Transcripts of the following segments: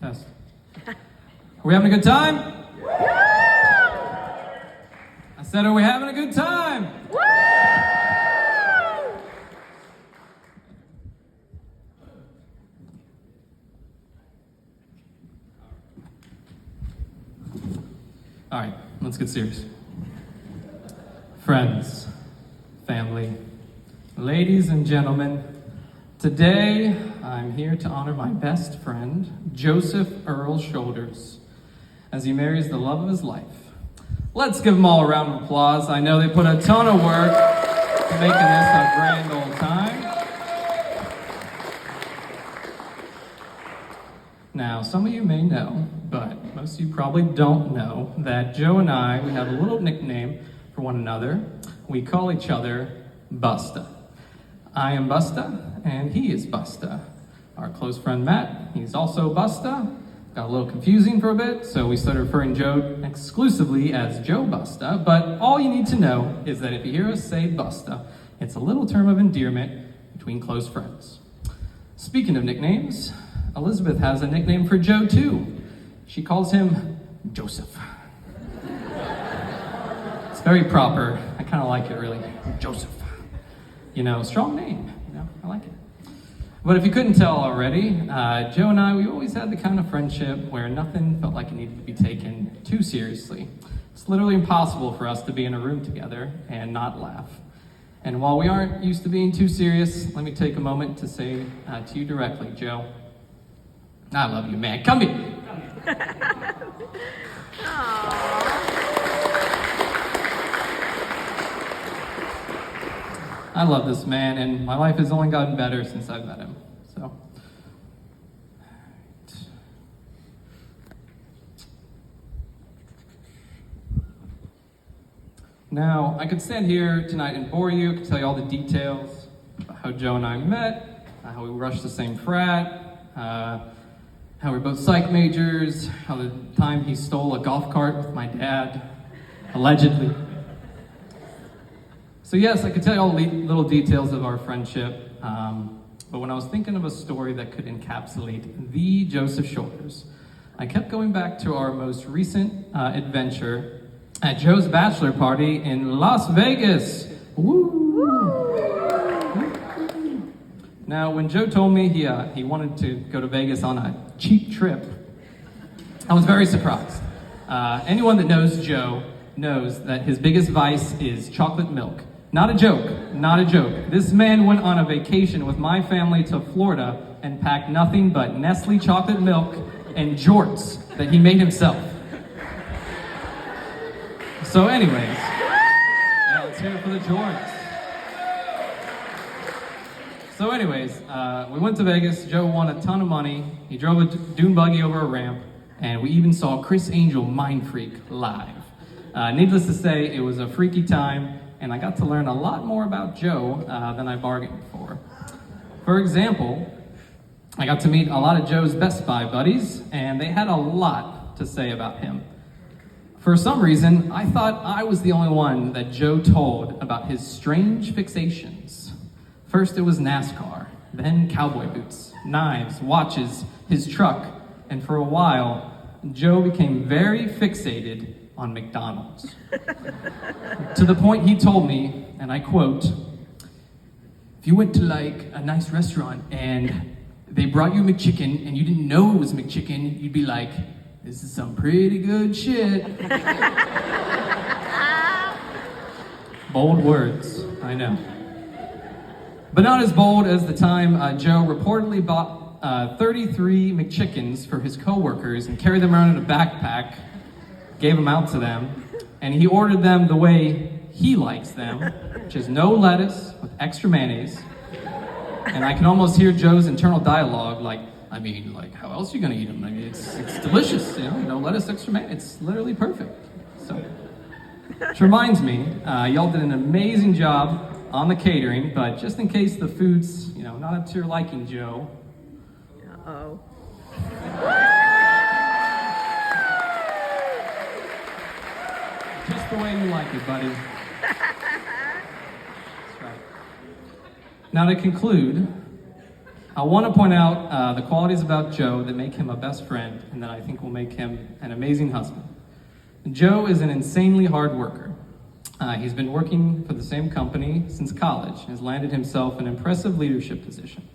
Test. Are we having a good time? I said, are we having a good time? All right, let's get serious. Friends, family, ladies and gentlemen, today I'm here to honor my best friend, Joseph Earl Shoulders, as he marries the love of his life. Let's give them all a round of applause. I know they put a ton of work making this a grand old time. Now, some of you may know, but most of you probably don't know, that Joe and I, we have a little nickname for one another. We call each other Busta. I am Busta, and he is Busta. Our close friend Matt, he's also Busta. Got a little confusing for a bit, so we started referring Joe exclusively as Joe Busta, but all you need to know is that if you hear us say Busta, it's a little term of endearment between close friends. Speaking of nicknames, Elizabeth has a nickname for Joe too. She calls him Joseph. It's very proper. I kind of like it, really. Joseph. You know, strong name. You know, I like it. But if you couldn't tell already, Joe and I, we always had the kind of friendship where nothing felt like it needed to be taken too seriously. It's literally impossible for us to be in a room together and not laugh. And while we aren't used to being too serious, let me take a moment to say to you directly, Joe, I love you, man. Come here. I love this man, and my life has only gotten better since I've met him. So, now, I could stand here tonight and bore you. I could tell you all the details about how Joe and I met, how we rushed the same frat, how we're both psych majors, how the time he stole a golf cart with my dad, allegedly. So yes, I could tell you all the little details of our friendship, but when I was thinking of a story that could encapsulate the Joseph Shoulders, I kept going back to our most recent adventure at Joe's bachelor party in Las Vegas. Woo! Now, when Joe told me he wanted to go to Vegas on a cheap trip, I was very surprised. Anyone that knows Joe knows that his biggest vice is chocolate milk. Not a joke, not a joke. This man went on a vacation with my family to Florida and packed nothing but Nestle chocolate milk and jorts that he made himself. So anyways, yeah, let's hear it for the jorts. So anyways, we went to Vegas. Joe won a ton of money. He drove a dune buggy over a ramp, and we even saw Chris Angel Mind Freak live. Needless to say, it was a freaky time, and I got to learn a lot more about Joe than I bargained for. For example, I got to meet a lot of Joe's Best Buy buddies, and they had a lot to say about him. For some reason, I thought I was the only one that Joe told about his strange fixations. First it was NASCAR, then cowboy boots, knives, watches, his truck, and for a while, Joe became very fixated on McDonald's. To the point he told me, and I quote, if you went to like a nice restaurant and they brought you McChicken and you didn't know it was McChicken, you'd be like, this is some pretty good shit. Bold words, I know. But not as bold as the time Joe reportedly bought 33 McChickens for his coworkers and carried them around in a backpack, gave them out to them, and he ordered them the way he likes them, which is no lettuce with extra mayonnaise. And I can almost hear Joe's internal dialogue, like, I mean, like, how else are you gonna eat them? I mean, it's delicious, you know, no lettuce, extra mayonnaise. It's literally perfect. So, which reminds me, y'all did an amazing job on the catering, but just in case the food's, you know, not up to your liking, Joe. Uh-oh. Just the way you like it, buddy. That's right. Now to conclude, I want to point out the qualities about Joe that make him a best friend and that I think will make him an amazing husband. Joe is an insanely hard worker. He's been working for the same company since college and has landed himself an impressive leadership position.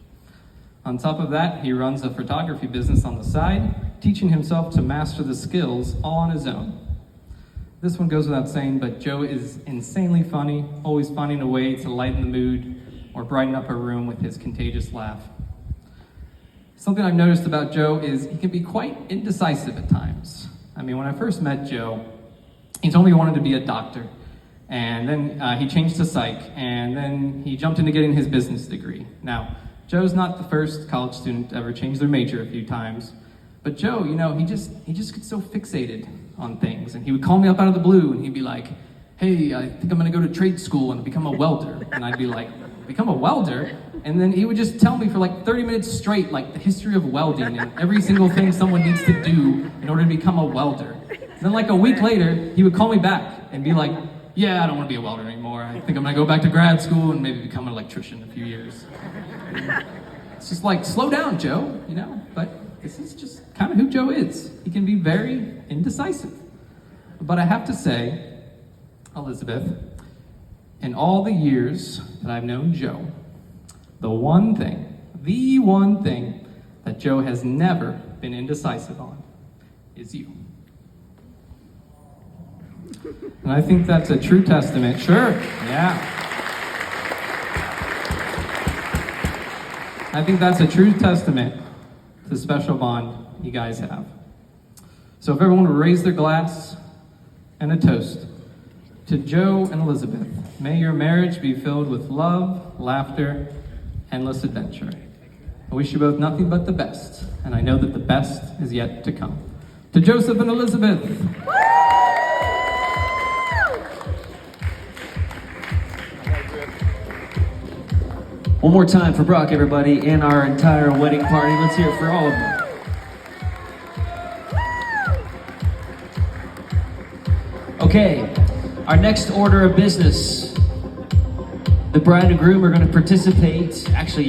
On top of that, he runs a photography business on the side, teaching himself to master the skills all on his own. This one goes without saying, but Joe is insanely funny, always finding a way to lighten the mood or brighten up a room with his contagious laugh. Something I've noticed about Joe is he can be quite indecisive at times. I mean, when I first met Joe, he told me he wanted to be a doctor, and then he changed to psych, and then he jumped into getting his business degree. Now, Joe's not the first college student to ever change their major a few times, but Joe, you know, he just gets so fixated on things, and he would call me up out of the blue, and he'd be like, hey, I think I'm gonna go to trade school and become a welder. And I'd be like, become a welder? And then he would just tell me for like 30 minutes straight, like the history of welding and every single thing someone needs to do in order to become a welder. And then like a week later, he would call me back and be like, yeah, I don't wanna be a welder anymore. I think I'm gonna go back to grad school and maybe become an electrician in a few years. It's just like, slow down, Joe, you know? But this is just kind of who Joe is. He can be very indecisive. But I have to say, Elizabeth, in all the years that I've known Joe, the one thing that Joe has never been indecisive on is you. And I think that's a true testament. Sure, yeah. I think that's a true testament to the special bond you guys have. So if everyone would raise their glass and a toast to Joe and Elizabeth, may your marriage be filled with love, laughter, endless adventure. I wish you both nothing but the best, and I know that the best is yet to come. To Joseph and Elizabeth. One more time for Brock, everybody, and our entire wedding party. Let's hear it for all of them. Okay, our next order of business. The bride and groom are going to participate, actually